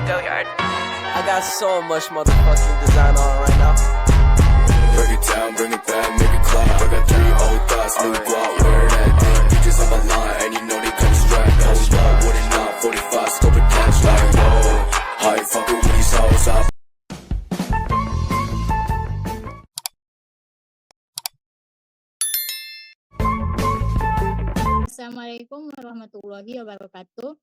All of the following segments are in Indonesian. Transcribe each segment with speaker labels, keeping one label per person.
Speaker 1: Go yard. I got so much motherfucking design on right now.
Speaker 2: Break it down, bring it back, make it clap. I got 3 old thoughts, new guap, wear that thing. Bitches on my line, and you know they come strapped. Hold up, what it not, 45, scope it cash like, whoa. How you fucking with these hoes up?
Speaker 3: Assalamualaikum warahmatullahi wabarakatuh.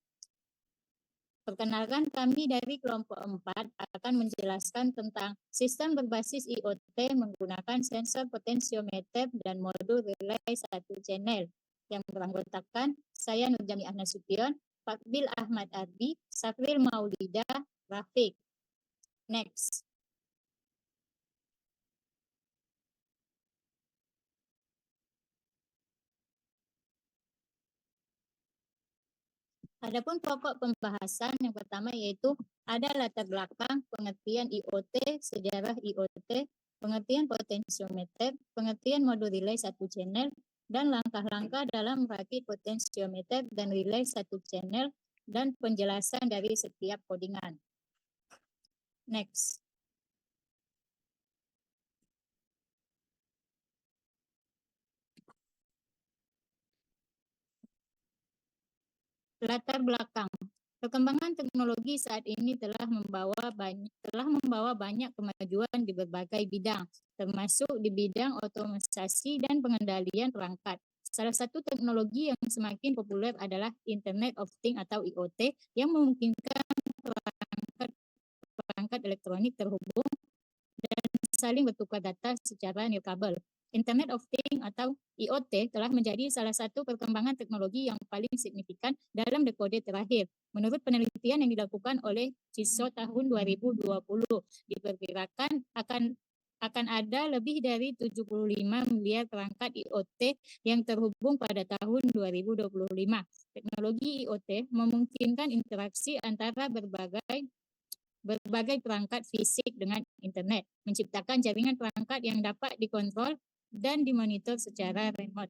Speaker 3: Perkenalkan, kami dari kelompok 4 akan menjelaskan tentang sistem berbasis IoT menggunakan sensor potensiometer dan modul relay 1 channel yang beranggotakan saya Nurjami Nasution, Fakbil Ahmad Ardi, Safril Maulida, Rafiq. Next. Adapun pokok pembahasan yang pertama yaitu ada latar belakang, pengertian IoT, sejarah IoT, pengertian potensiometer, pengertian modul relay 1 channel, dan langkah-langkah dalam merakit potensiometer dan relay 1 channel, dan penjelasan dari setiap codingan. Next. Latar belakang. Perkembangan teknologi saat ini telah membawa banyak kemajuan di berbagai bidang, termasuk di bidang otomatisasi dan pengendalian perangkat. Salah satu teknologi yang semakin populer adalah Internet of Things atau IoT yang memungkinkan perangkat elektronik terhubung dan saling bertukar data secara nirkabel. Internet of Things atau IoT telah menjadi salah satu perkembangan teknologi yang paling signifikan dalam dekade terakhir. Menurut penelitian yang dilakukan oleh CISO tahun 2020, diperkirakan akan ada lebih dari 75 miliar perangkat IoT yang terhubung pada tahun 2025. Teknologi IoT memungkinkan interaksi antara berbagai perangkat fisik dengan internet, menciptakan jaringan perangkat yang dapat dikontrol dan dimonitor secara remote.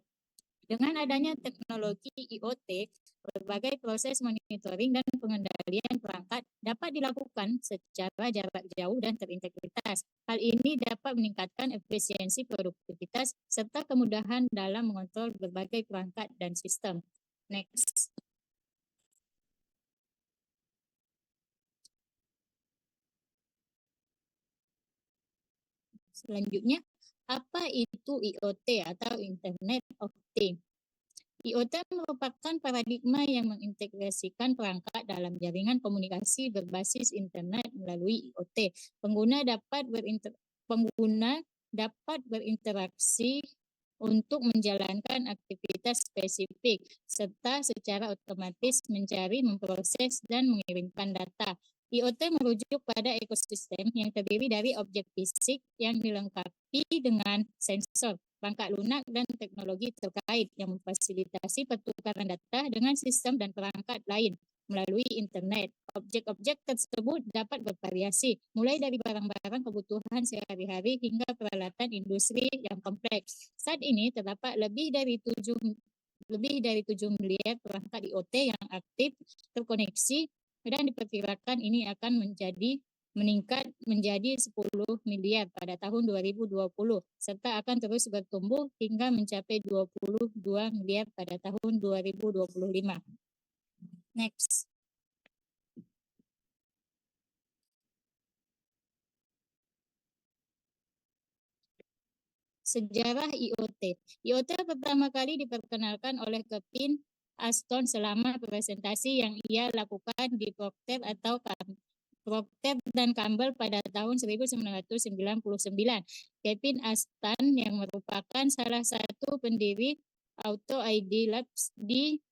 Speaker 3: Dengan adanya teknologi IoT, berbagai proses monitoring dan pengendalian perangkat dapat dilakukan secara jarak jauh dan terintegritas. Hal ini dapat meningkatkan efisiensi produktivitas serta kemudahan dalam mengontrol berbagai perangkat dan sistem. Next. Selanjutnya, apa itu IoT atau Internet of Things? IoT merupakan paradigma yang mengintegrasikan perangkat dalam jaringan komunikasi berbasis internet melalui IoT. Pengguna dapat berinteraksi untuk menjalankan aktivitas spesifik serta secara otomatis mencari, memproses, dan mengirimkan data. IoT merujuk pada ekosistem yang terdiri dari objek fisik yang dilengkapi dengan sensor, perangkat lunak, dan teknologi terkait yang memfasilitasi pertukaran data dengan sistem dan perangkat lain melalui internet. Objek-objek tersebut dapat bervariasi, mulai dari barang-barang kebutuhan sehari-hari hingga peralatan industri yang kompleks. Saat ini terdapat lebih dari 7 miliar perangkat IoT yang aktif terkoneksi, dan diperkirakan ini akan meningkat menjadi 10 miliar pada tahun 2020 serta akan terus bertumbuh hingga mencapai 22 miliar pada tahun 2025. Next. Sejarah IoT. IoT pertama kali diperkenalkan oleh Kevin Ashton selama presentasi yang ia lakukan di Procter dan Gamble pada tahun 1999. Kevin Ashton yang merupakan salah satu pendiri Auto ID Labs di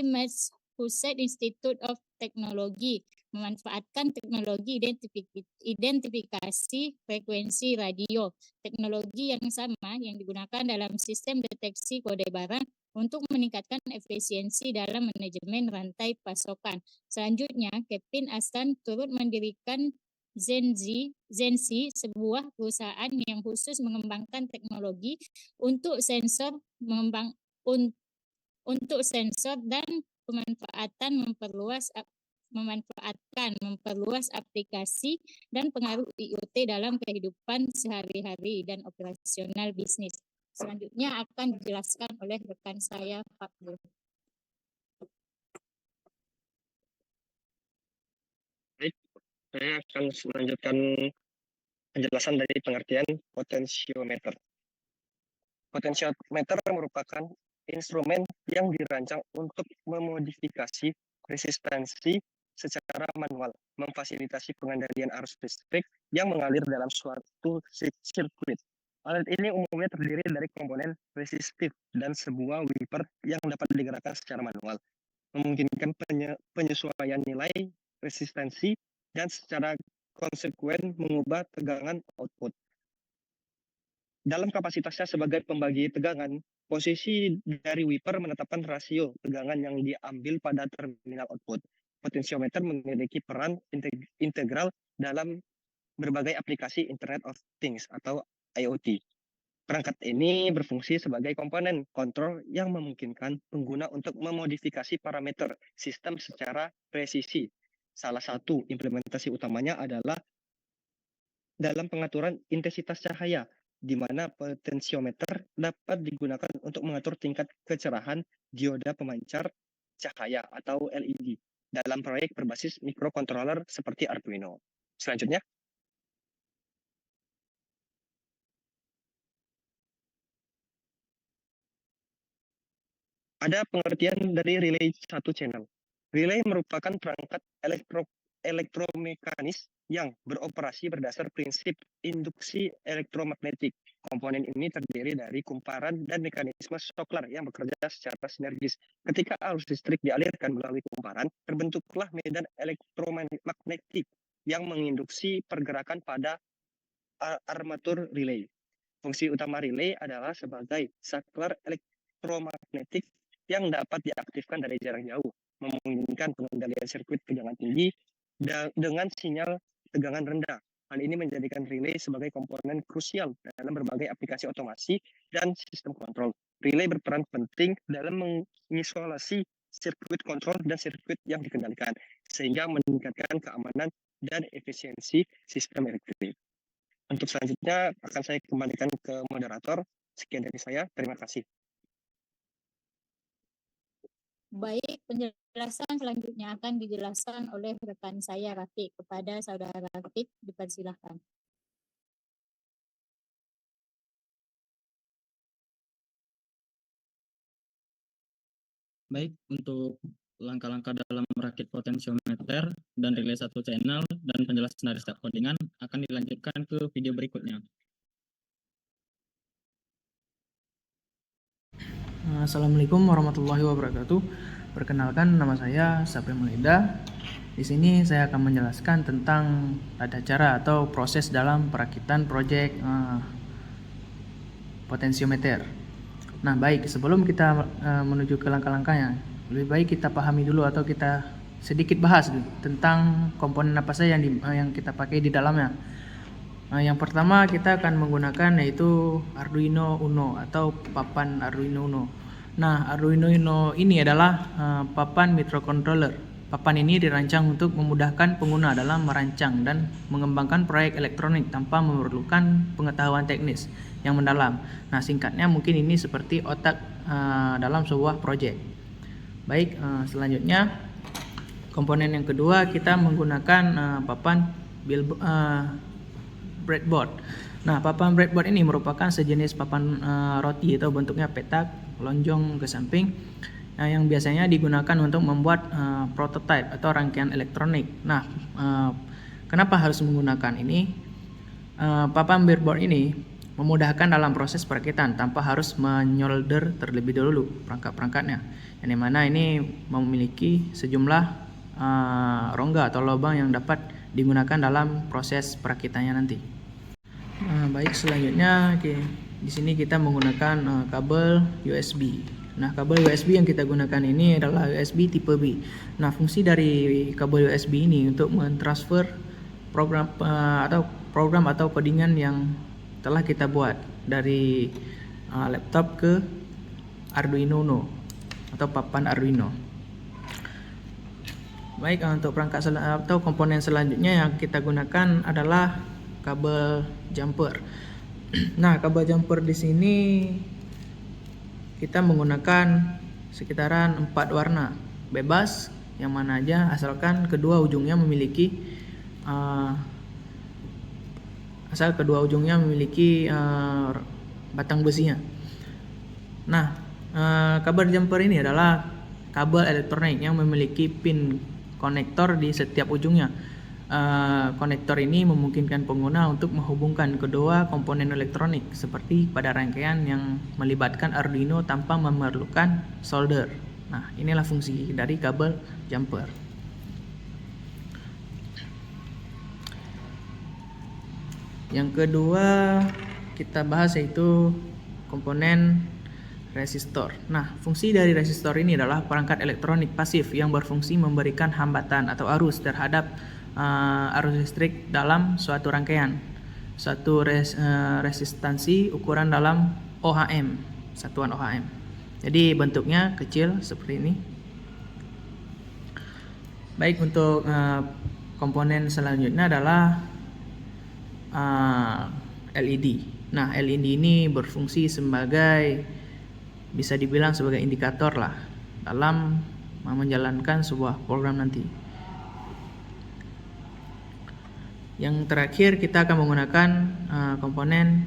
Speaker 3: Massachusetts Institute of Technology memanfaatkan teknologi identifikasi frekuensi radio. Teknologi yang sama yang digunakan dalam sistem deteksi kode barang untuk meningkatkan efisiensi dalam manajemen rantai pasokan. Selanjutnya, Kevin Ashton turut mendirikan Zensi, sebuah perusahaan yang khusus mengembangkan teknologi untuk sensor dan pemanfaatan memperluas memanfaatkan, memperluas aplikasi dan pengaruh IoT dalam kehidupan sehari-hari dan operasional bisnis. Selanjutnya akan dijelaskan oleh rekan saya, Pak Bu.
Speaker 4: Baik, saya akan melanjutkan penjelasan dari pengertian potensiometer. Potensiometer merupakan instrumen yang dirancang untuk memodifikasi resistansi secara manual, memfasilitasi pengendalian arus listrik yang mengalir dalam suatu sirkuit. Alat ini umumnya terdiri dari komponen resistif dan sebuah wiper yang dapat digerakkan secara manual, memungkinkan penyesuaian nilai resistansi dan secara konsekuen mengubah tegangan output. Dalam kapasitasnya sebagai pembagi tegangan, posisi dari wiper menetapkan rasio tegangan yang diambil pada terminal output. Potensiometer memiliki peran integral dalam berbagai aplikasi Internet of Things atau IoT. Perangkat ini berfungsi sebagai komponen kontrol yang memungkinkan pengguna untuk memodifikasi parameter sistem secara presisi. Salah satu implementasi utamanya adalah dalam pengaturan intensitas cahaya, di mana potensiometer dapat digunakan untuk mengatur tingkat kecerahan dioda pemancar cahaya atau LED dalam proyek berbasis microcontroller seperti Arduino. Selanjutnya, ada pengertian dari relay satu channel. Relay merupakan perangkat elektromekanis yang beroperasi berdasar prinsip induksi elektromagnetik. Komponen ini terdiri dari kumparan dan mekanisme Shoklar yang bekerja secara sinergis. Ketika arus listrik dialirkan melalui kumparan, terbentuklah medan elektromagnetik yang menginduksi pergerakan pada armatur relay. Fungsi utama relay adalah sebagai saklar elektromagnetik yang dapat diaktifkan dari jarak jauh, memungkinkan pengendalian sirkuit tegangan tinggi dengan sinyal tegangan rendah. Hal ini menjadikan relay sebagai komponen krusial dalam berbagai aplikasi otomasi dan sistem kontrol. Relay berperan penting dalam mengisolasi sirkuit kontrol dan sirkuit yang dikendalikan, sehingga meningkatkan keamanan dan efisiensi sistem elektrik. Untuk selanjutnya akan saya kembalikan ke moderator. Sekian dari saya, terima kasih.
Speaker 3: Baik, penjelasan selanjutnya akan dijelaskan oleh rekan saya Rafiq. Kepada saudara Rafiq, dipersilahkan.
Speaker 5: Baik, untuk langkah-langkah dalam merakit potensiometer dan relay satu channel dan penjelasan dari step codingan akan dilanjutkan ke video berikutnya.
Speaker 6: Assalamualaikum warahmatullahi wabarakatuh. Perkenalkan, nama saya Sapri Melida. Di sini saya akan menjelaskan tentang tata cara atau proses dalam perakitan proyek potensiometer. Nah, baik, sebelum kita menuju ke langkah-langkahnya, lebih baik kita pahami dulu atau kita sedikit bahas tentang komponen apa saja yang kita pakai di dalamnya. Yang pertama kita akan menggunakan yaitu Arduino Uno atau papan Arduino Uno. Nah, Arduino Uno ini adalah papan microcontroller. Papan ini dirancang untuk memudahkan pengguna dalam merancang dan mengembangkan proyek elektronik tanpa memerlukan pengetahuan teknis yang mendalam. Nah, singkatnya mungkin ini seperti otak dalam sebuah proyek. Baik, selanjutnya komponen yang kedua kita menggunakan papan breadboard. Nah, papan breadboard ini merupakan sejenis papan roti atau bentuknya petak, lonjong ke samping, yang biasanya digunakan untuk membuat prototipe atau rangkaian elektronik. Nah, kenapa harus menggunakan ini? Papan breadboard ini memudahkan dalam proses perakitan tanpa harus menyolder terlebih dahulu perangkat-perangkatnya, yang dimana ini memiliki sejumlah rongga atau lubang yang dapat digunakan dalam proses perakitannya nanti. Baik, selanjutnya di sini kita menggunakan kabel USB. Nah, kabel USB yang kita gunakan ini adalah USB tipe B. Nah, fungsi dari kabel USB ini untuk mentransfer program atau codingan yang telah kita buat dari laptop ke Arduino Uno atau papan Arduino. Baik, untuk perangkat atau komponen selanjutnya yang kita gunakan adalah kabel jumper. Nah, kabel jumper di sini kita menggunakan sekitaran 4 warna bebas yang mana aja asalkan kedua ujungnya memiliki batang besinya. Nah, kabel jumper ini adalah kabel elektronik yang memiliki pin konektor di setiap ujungnya. Konektor ini memungkinkan pengguna untuk menghubungkan kedua komponen elektronik seperti pada rangkaian yang melibatkan Arduino tanpa memerlukan solder. Nah, inilah fungsi dari kabel jumper. Yang kedua kita bahas yaitu komponen resistor. Nah, fungsi dari resistor ini adalah perangkat elektronik pasif yang berfungsi memberikan hambatan atau arus terhadap arus listrik dalam suatu rangkaian. Suatu resistansi ukuran dalam OHM, satuan OHM. Jadi bentuknya kecil seperti ini. Baik, untuk komponen selanjutnya adalah LED. Nah, LED ini berfungsi sebagai, bisa dibilang sebagai indikator lah dalam menjalankan sebuah program nanti. Yang terakhir kita akan menggunakan komponen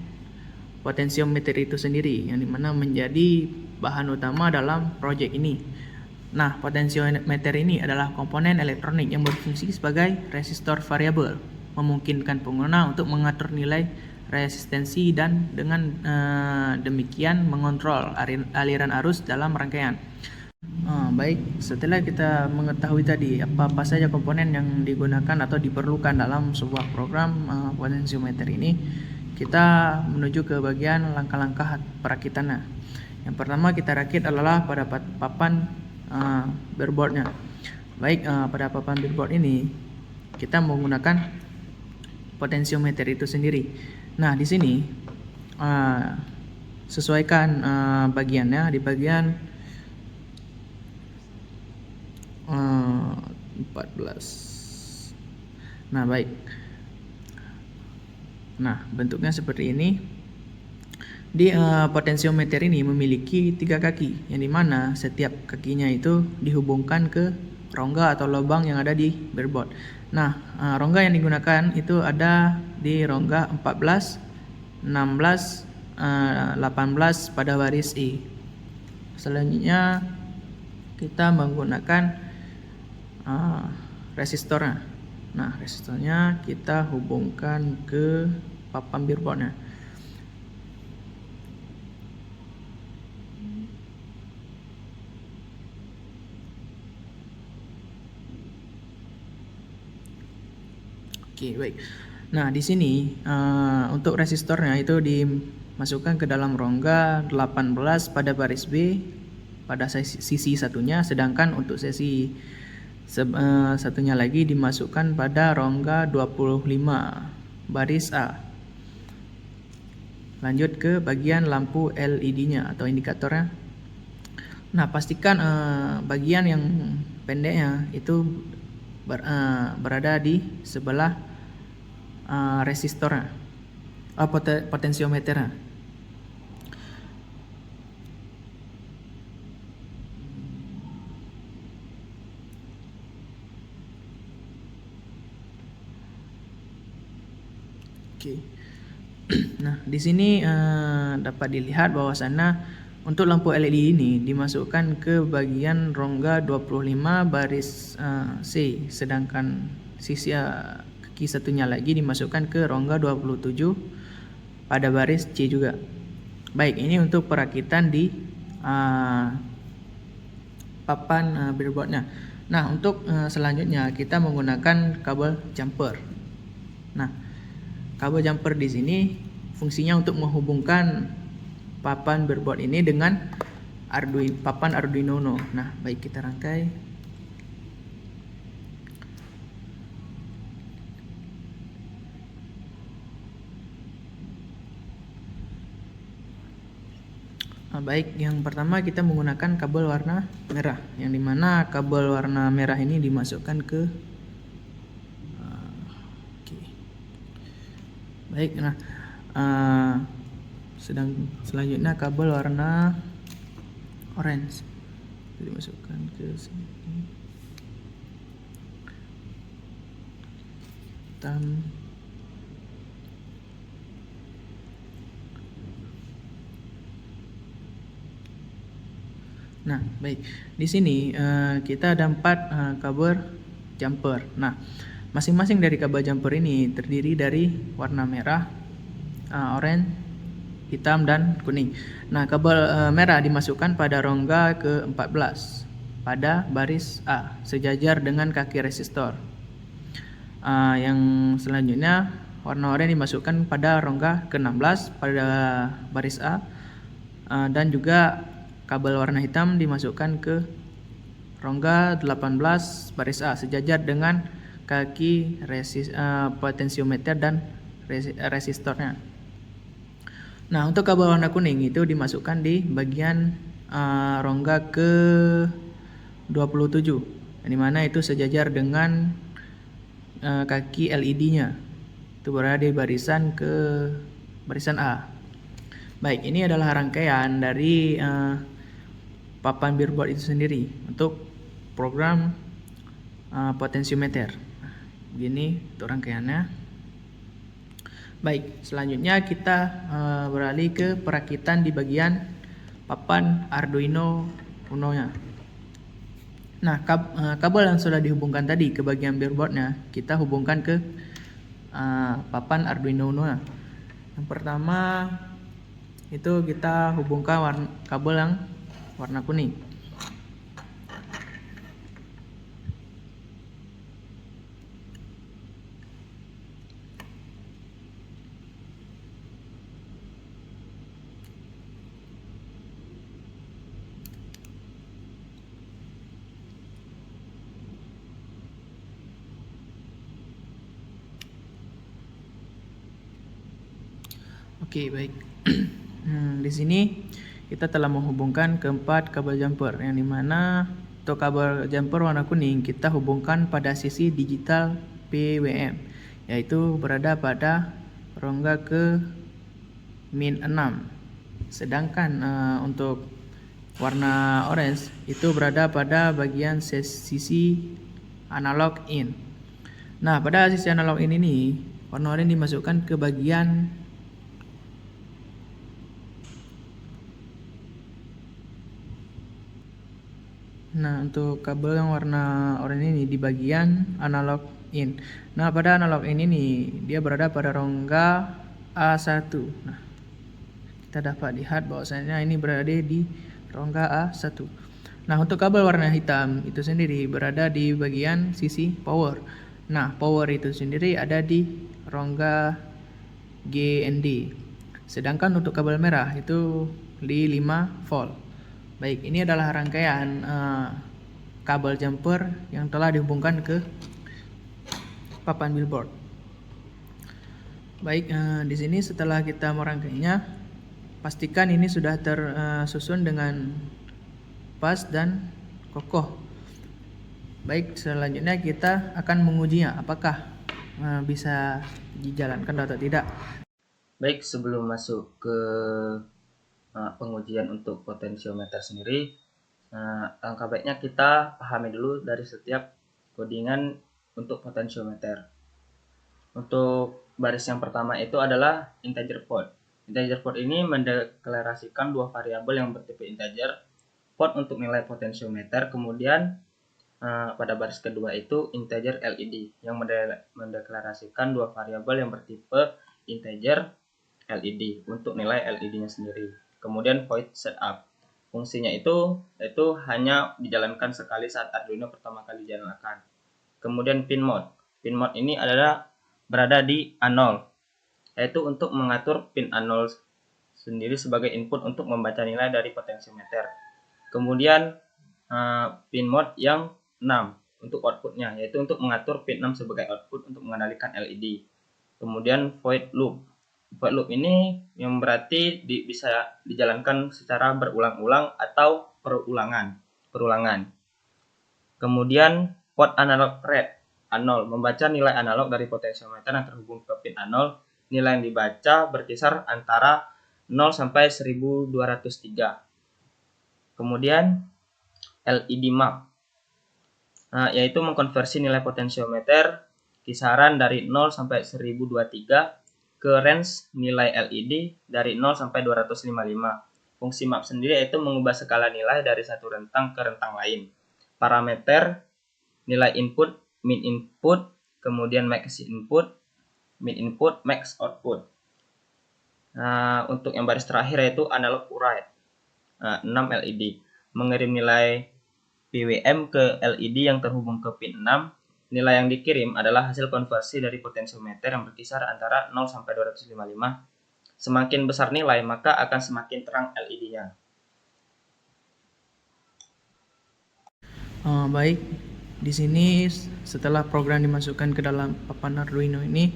Speaker 6: potensiometer itu sendiri, yang dimana menjadi bahan utama dalam proyek ini. Nah, potensiometer ini adalah komponen elektronik yang berfungsi sebagai resistor variabel, memungkinkan pengguna untuk mengatur nilai resistensi dan dengan demikian mengontrol aliran arus dalam rangkaian. Baik, setelah kita mengetahui tadi apa saja komponen yang digunakan atau diperlukan dalam sebuah program potensiometer ini, kita menuju ke bagian langkah-langkah perakitannya. Yang pertama kita rakit adalah pada papan breadboardnya. Baik, pada papan breadboard ini kita menggunakan potensiometer itu sendiri. Nah, di sini sesuaikan bagiannya di bagian 14. Nah, baik. Nah, bentuknya seperti ini. Di potensiometer ini memiliki 3 kaki, yang dimana setiap kakinya itu dihubungkan ke rongga atau lubang yang ada di breadboard. Nah, rongga yang digunakan itu ada di rongga 14, 16, 18 pada baris E. Selanjutnya kita menggunakan resistornya. Nah, resistornya kita hubungkan ke papan breadboardnya. Oke, baik. Nah, di sini untuk resistornya itu dimasukkan ke dalam rongga 18 pada baris B pada sisi satunya, sedangkan untuk sisi satunya lagi dimasukkan pada rongga 25 baris A. Lanjut ke bagian lampu LED-nya atau indikatornya. Nah, pastikan bagian yang pendeknya itu berada di sebelah resistornya, potensiometernya. Oke. Nah, di sini dapat dilihat bahwasannya untuk lampu LED ini dimasukkan ke bagian rongga 25 baris C, sedangkan sisi kaki satunya lagi dimasukkan ke rongga 27 pada baris C juga. Baik, ini untuk perakitan di papan breadboardnya. Nah, untuk selanjutnya kita menggunakan kabel jumper. Nah, kabel jumper di sini fungsinya untuk menghubungkan papan breadboard ini dengan papan Arduino Uno. Nah, baik, kita rangkai. Baik, yang pertama kita menggunakan kabel warna merah, yang dimana kabel warna merah ini dimasukkan ke oke. Baik, nah selanjutnya kabel warna orange dimasukkan ke sini, hitam. Nah, baik. Di sini kita ada 4 kabel jumper. Nah, masing-masing dari kabel jumper ini terdiri dari warna merah, orange, hitam, dan kuning. Nah, kabel merah dimasukkan pada rongga ke-14 pada baris A, sejajar dengan kaki resistor. Yang selanjutnya, warna oranye dimasukkan pada rongga ke-16 pada baris A, dan juga kabel warna hitam dimasukkan ke rongga 18 baris A, sejajar dengan kaki potensiometer dan resistornya. Nah, untuk kabel warna kuning itu dimasukkan di bagian rongga ke-27, di mana itu sejajar dengan kaki LED-nya. Itu berada di barisan A. Baik, ini adalah rangkaian dari papan breadboard itu sendiri untuk program potensiometer. Begini untuk rangkaiannya. Baik, selanjutnya kita beralih ke perakitan di bagian papan Arduino Uno-nya. Nah, kabel yang sudah dihubungkan tadi ke bagian breadboardnya kita hubungkan ke papan Arduino Uno-nya. Yang pertama itu kita hubungkan kabel yang warna kuning. Oke, baik. Di sini kita telah menghubungkan keempat kabel jumper, yang dimana untuk kabel jumper warna kuning kita hubungkan pada sisi digital PWM, yaitu berada pada rongga ke-6. Sedangkan untuk warna orange itu berada pada bagian sisi analog in. Nah, pada sisi analog in ini warna orange dimasukkan ke bagian untuk kabel yang warna oranye ini di bagian analog in. Nah, pada analog in ini dia berada pada rongga A1. Nah, kita dapat lihat bahwasanya ini berada di rongga A1. Nah, untuk kabel warna hitam itu sendiri berada di bagian sisi power. Nah, power itu sendiri ada di rongga GND. Sedangkan untuk kabel merah itu di 5 volt. Baik, ini adalah rangkaian kabel jumper yang telah dihubungkan ke papan breadboard. Baik, di sini setelah kita merangkainya, pastikan ini sudah tersusun dengan pas dan kokoh. Baik, selanjutnya kita akan mengujinya apakah bisa dijalankan atau tidak.
Speaker 5: Baik, sebelum masuk ke pengujian untuk potensiometer sendiri, langkah baiknya kita pahami dulu dari setiap codingan untuk potensiometer. Untuk baris yang pertama itu adalah integer port. Integer port ini mendeklarasikan dua variabel yang bertipe integer, port untuk nilai potensiometer, kemudian pada baris kedua itu integer LED yang mendeklarasikan dua variabel yang bertipe integer LED untuk nilai LED-nya sendiri. Kemudian void setup, fungsinya itu hanya dijalankan sekali saat Arduino pertama kali dijalankan. Kemudian pin mode ini adalah berada di A0, yaitu untuk mengatur pin A0 sendiri sebagai input untuk membaca nilai dari potensiometer. Kemudian pin mode yang 6 untuk outputnya, yaitu untuk mengatur pin 6 sebagai output untuk mengendalikan LED. Kemudian void loop Void loop ini yang berarti bisa dijalankan secara berulang-ulang atau perulangan. Kemudian port analog read A0 membaca nilai analog dari potensiometer yang terhubung ke pin A0. Nilai yang dibaca berkisar antara 0 sampai 1203. Kemudian LED map, yaitu mengkonversi nilai potensiometer kisaran dari 0 sampai 1023 ke range nilai LED dari 0 sampai 255. Fungsi map sendiri yaitu mengubah skala nilai dari satu rentang ke rentang lain. Parameter nilai input, min input, kemudian max input, min input, max output. Untuk yang baris terakhir yaitu analog write, 6 LED, mengirim nilai PWM ke LED yang terhubung ke pin 6. Nilai yang dikirim adalah hasil konversi dari potensiometer yang berkisar antara 0 sampai 255. Semakin besar nilai, maka akan semakin terang LED-nya.
Speaker 6: Baik, di sini setelah program dimasukkan ke dalam papan Arduino ini,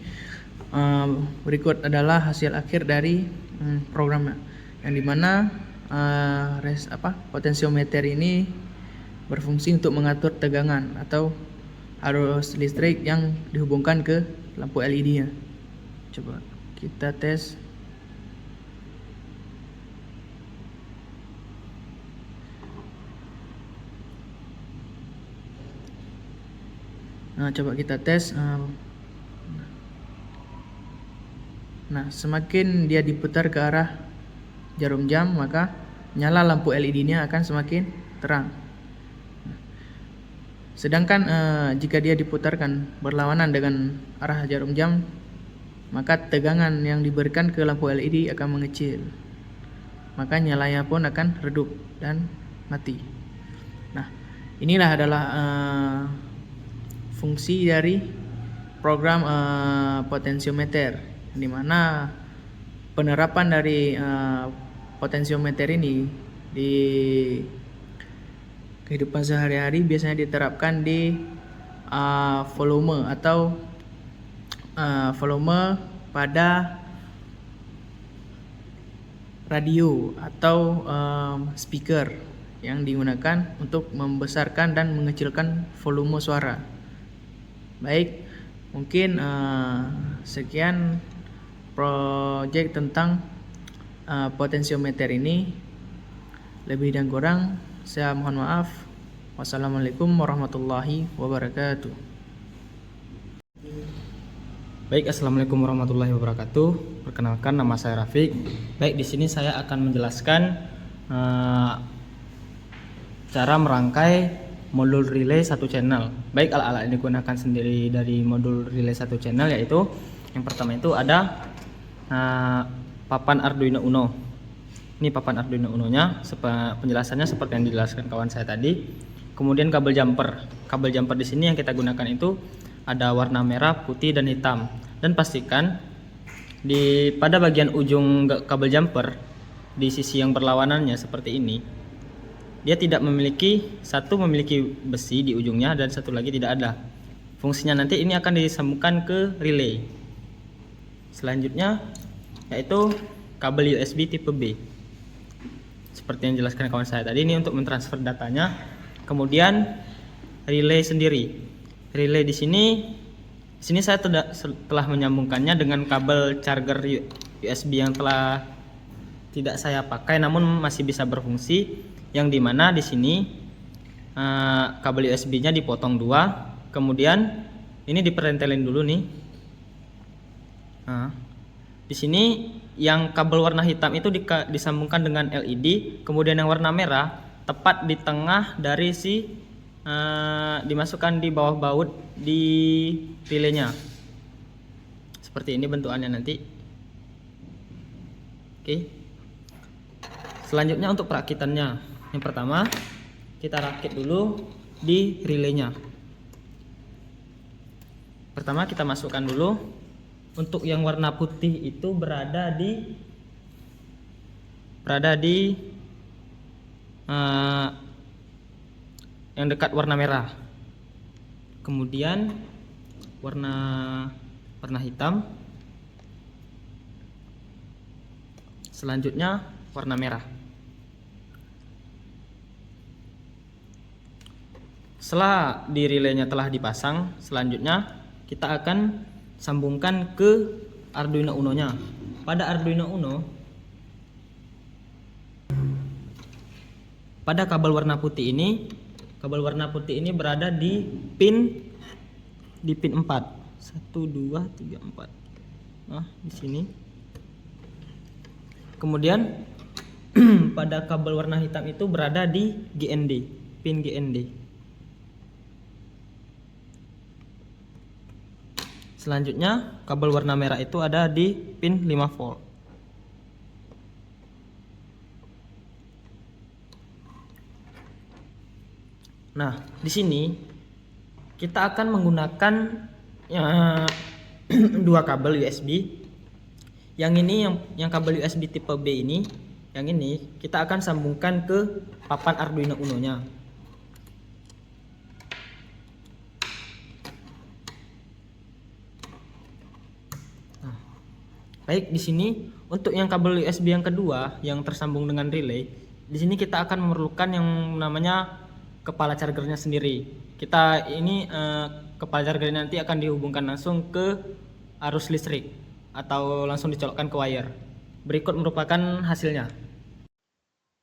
Speaker 6: berikut adalah hasil akhir dari programnya, yang dimana potensiometer ini berfungsi untuk mengatur tegangan atau arus listrik yang dihubungkan ke lampu LED-nya. Coba kita tes. Coba kita tes. Semakin dia diputar ke arah jarum jam, maka nyala lampu LED-nya akan semakin terang. Sedangkan jika dia diputarkan berlawanan dengan arah jarum jam, maka tegangan yang diberikan ke lampu LED akan mengecil. Maka nyalanya pun akan redup dan mati. Inilah adalah fungsi dari program potensiometer, di mana penerapan dari potensiometer ini di kehidupan sehari-hari biasanya diterapkan di volume atau volume pada radio atau speaker yang digunakan untuk membesarkan dan mengecilkan volume suara. Baik, mungkin sekian proyek tentang potensiometer ini. Lebih dan kurang saya mohon maaf. Wassalamualaikum warahmatullahi wabarakatuh.
Speaker 5: Baik, assalamualaikum warahmatullahi wabarakatuh. Perkenalkan, nama saya Rafiq. Baik, di sini saya akan menjelaskan cara merangkai modul relay satu channel. Baik, alat-alat yang digunakan sendiri dari modul relay satu channel yaitu yang pertama itu ada papan Arduino Uno. Ini papan Arduino Uno-nya, penjelasannya seperti yang dijelaskan kawan saya tadi. Kemudian kabel jumper. Kabel jumper di sini yang kita gunakan itu ada warna merah, putih, dan hitam. Dan pastikan pada bagian ujung kabel jumper di sisi yang berlawanannya seperti ini, dia tidak memiliki besi di ujungnya dan satu lagi tidak ada. Fungsinya nanti ini akan disambungkan ke relay. Selanjutnya yaitu kabel USB tipe B. Seperti yang dijelaskan kawan saya tadi, ini untuk mentransfer datanya. Kemudian relay sendiri. Relay di sini saya telah menyambungkannya dengan kabel charger USB yang telah tidak saya pakai namun masih bisa berfungsi, yang dimana di sini kabel USB-nya dipotong dua. Kemudian ini diperentelin dulu nih. Di sini yang kabel warna hitam itu disambungkan dengan LED, kemudian yang warna merah tepat di tengah dari dimasukkan di bawah baut di relaynya. Seperti ini bentukannya nanti. Oke. Selanjutnya untuk perakitannya. Yang pertama kita rakit dulu di relaynya. Pertama kita masukkan dulu. Untuk yang warna putih itu berada di yang dekat warna merah. Kemudian warna hitam
Speaker 6: Selanjutnya warna merah. Setelah di relaynya telah dipasang, selanjutnya kita akan sambungkan ke Arduino Uno-nya. Pada Arduino Uno, pada kabel warna putih ini berada di pin 4. 1 2 3 4. Nah, di sini. Kemudian pada kabel warna hitam itu berada di GND, pin GND. Selanjutnya kabel warna merah itu ada di pin 5 volt. Nah, di sini kita akan menggunakan dua kabel USB. Yang ini yang kabel USB tipe B ini, yang ini kita akan sambungkan ke papan Arduino Uno-nya. Baik, di sini untuk yang kabel USB yang kedua yang tersambung dengan relay, di sini kita akan memerlukan yang namanya kepala chargernya sendiri. Kita ini kepala charger nanti akan dihubungkan langsung ke arus listrik atau langsung dicolokkan ke wire. Berikut merupakan hasilnya.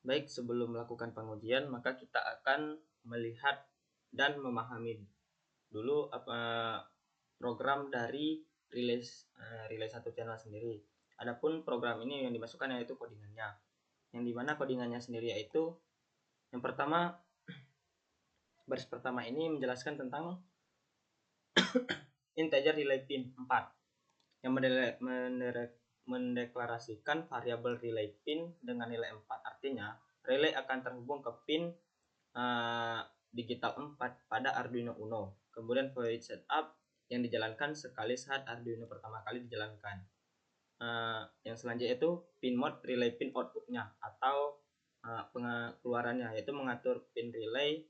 Speaker 6: Baik, sebelum melakukan pengujian maka kita akan melihat dan memahami dulu program dari relay satu channel sendiri. Adapun program ini yang dimasukkan yaitu codingannya, yang dimana codingannya sendiri yaitu yang pertama, baris pertama ini menjelaskan tentang integer relay pin 4 yang mendeklarasikan variabel relay pin dengan nilai 4. Artinya relay akan terhubung ke pin digital 4 pada Arduino Uno. Kemudian void setup yang dijalankan sekali saat Arduino pertama kali dijalankan. Yang selanjutnya itu pin mode relay pin outputnya atau pengeluarannya, yaitu mengatur pin relay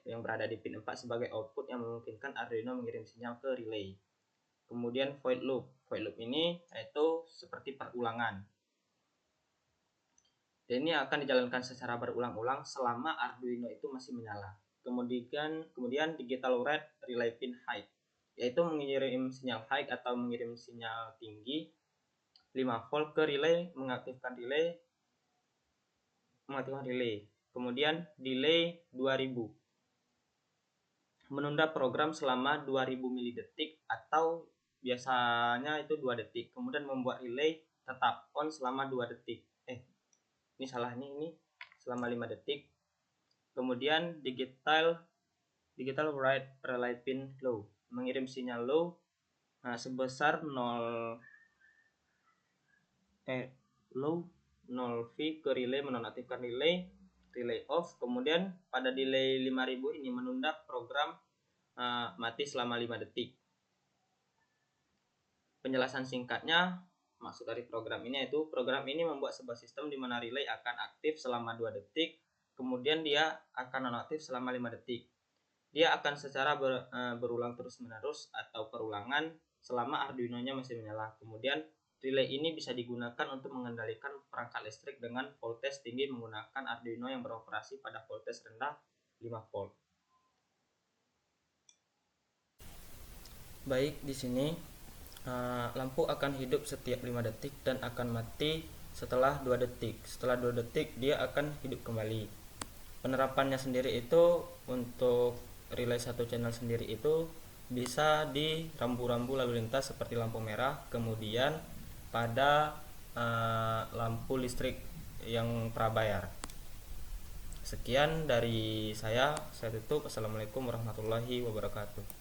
Speaker 6: yang berada di pin 4 sebagai output yang memungkinkan Arduino mengirim sinyal ke relay. Kemudian void loop ini yaitu seperti perulangan. Dan ini akan dijalankan secara berulang-ulang selama Arduino itu masih menyala. Kemudian digital read relay pin high, yaitu mengirim sinyal high atau mengirim sinyal tinggi 5 volt ke relay, mengaktifkan relay. Kemudian delay 2000, menunda program selama 2000 milidetik atau biasanya itu 2 detik. Kemudian membuat relay tetap on selama 2 detik. Ini selama 5 detik. Kemudian digital write relay pin low, mengirim sinyal low sebesar 0 V ke relay, menonaktifkan relay off. Kemudian pada delay 5000 ini menunda program mati selama 5 detik. Penjelasan singkatnya, maksud dari program ini yaitu program ini membuat sebuah sistem di mana relay akan aktif selama 2 detik, kemudian dia akan nonaktif selama 5 detik. Dia akan secara berulang terus-menerus atau perulangan selama Arduino-nya masih menyala. Kemudian relay ini bisa digunakan untuk mengendalikan perangkat listrik dengan voltage tinggi menggunakan Arduino yang beroperasi pada voltage rendah 5 volt. Baik, di sini lampu akan hidup setiap 5 detik dan akan mati setelah 2 detik. Setelah 2 detik dia akan hidup kembali. Penerapannya sendiri itu untuk relay satu channel sendiri itu bisa di rambu-rambu lalu lintas seperti lampu merah, kemudian pada lampu listrik yang prabayar. Sekian dari saya tutup. Assalamualaikum warahmatullahi wabarakatuh.